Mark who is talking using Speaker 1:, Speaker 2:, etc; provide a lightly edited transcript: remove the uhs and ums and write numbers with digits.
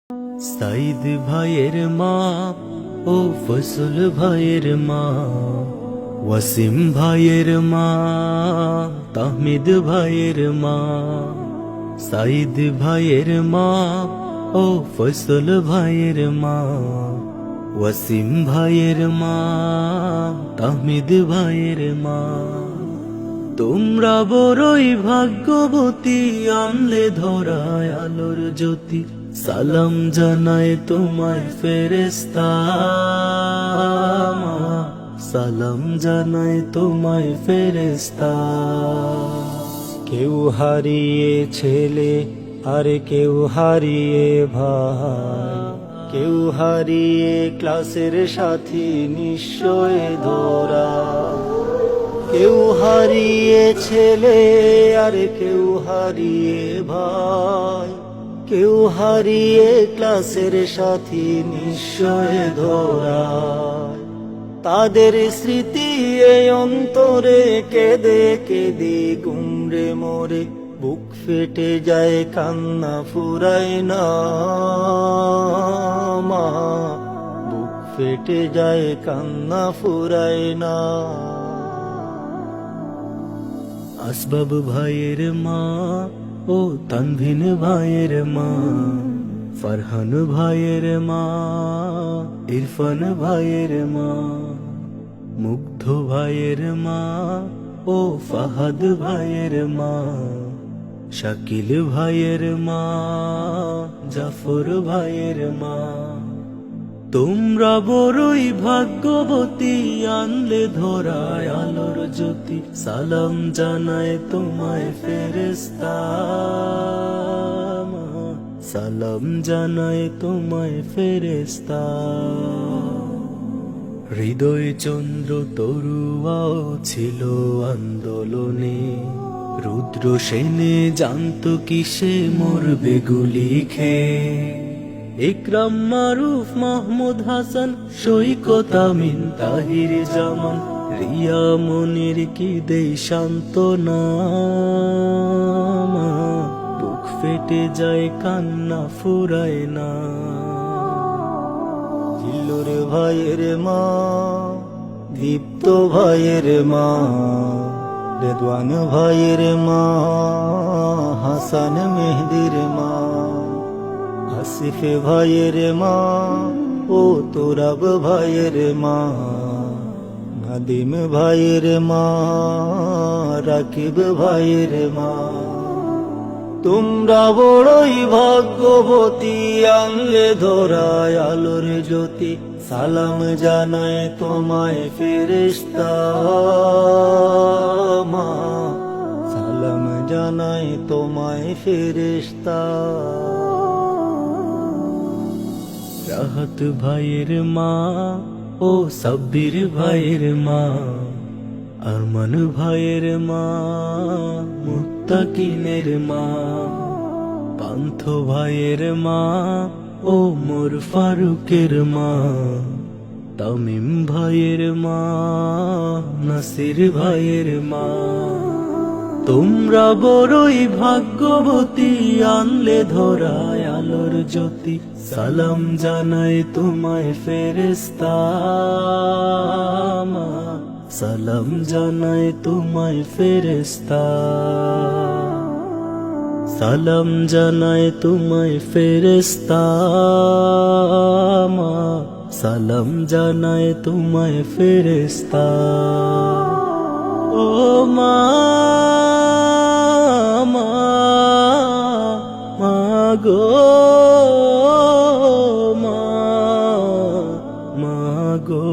Speaker 1: সাইদ ভাইয়ের মা ও ফসল ভাইয়ের মা, ওয়াসিম ভাইয়ের মা, তাহমিদ ভাইয়ের মা। সাইদ ভাইয়ের মা ও ফসল ভাইয়ের মা, ওয়াসিম ভাইয়ের মা, তাহমিদ ভাইয়ের মা। তোমরা বড়ই ভাগ্যবতী, আনলে ধরায় আলোর জ্যোতি। সালাম জানায় তোমায় ফেরেশতা মা, সালাম জানায় তোমায় ফেরেশতা। কেউ হারিয়ে ছেলে আর কেউ হারিয়ে ভাই, কেউ হারিয়ে ক্লাসের সাথী নিশ্চয় ধরা। কেউ হারিয়ে ছেলে আর কেউ হারিয়ে ভাই, কেউ হারিয়ে ক্লাসের সাথী নিশ্চয় ধরা। তাদের স্মৃতি এই অন্তরে কেঁদে কেঁদে গুমরে মরে, বুক ফেটে যায় কান্না ফুরায় না মা, বুক ফেটে যায় কান্না ফুরায় না। আসবাব ভাইয়ের মা ও তানভীন ভাইয়ের মা, ফারহান ভাইয়ের মা, ইরফান ভাইয়ের মা, মুগ্ধ ভাইয়ের মা ও ফাহাদ ভাইয়ের মা, শাকিল ভাইয়ের মা, জাফর ভাইয়ের মা। তোমরা বড়ই ভাগ্যবতী, আনলে ধরায় আলোর জ্যোতি। সালাম জানায় তোমায় ফেরেশতা মা, সালাম জানায় তোমায় ফেরেশতা। হৃদয় চন্দ্র তরুয়াও ছিল আন্দোলনে, রুদ্র সেনে জানতো কিসে মরবে গুলি খেয়ে। ইকরাম মারুফ মাহমুদ হাসান, সৈকত আমিন তাহির জামান, রিয়া মনির কি দেই সান্ত্বনা মা, বুক ফেটে যায় কান্না ফুরায় না। জিল্লুর ভাইয়ের মা, দীপ্ত ভাইয়ের মা, রেদওয়ান ভাইয়ের মা, হাসান মেহেদির মা, আসিফ ভাইয়ের মা ও তোরাব ভাইয়ের মা, নাদিম ভাইয়ের মা, রাকিব ভাইয়ের মা। তোমরা বড়ই ভাগ্যবতী, আনলে ধরায় আলোর জ্যোতি। সালাম জানায় তোমায় ফেরেশতা মা, সালাম জানায় তোমায় ফেরেশতা। রাহাত ভাইয়ের মা ও সাব্বির ভাইয়ের মা, আরমান ভাইয়ের মা, মুত্তাকিনের মা, পান্থ ভাইয়ের মা ও মোর ফারুকের মা, তামিম ভাইয়ের মা, নাসির ভাইয়ের মা। তোমরা বড়ই ভাগ্যবতী, আনলে ধরায় আলোর জ্যোতি। সালাম জানাই তোমায় ফেরেশতা মা, সালাম জানাই তোমায় ফেরেশতা, সালাম জানাই তোমায় ফেরেশতা মা, সালাম জানাই তোমায় ফেরেশতা। ও মা, মা, মা গো, মা, মা গো।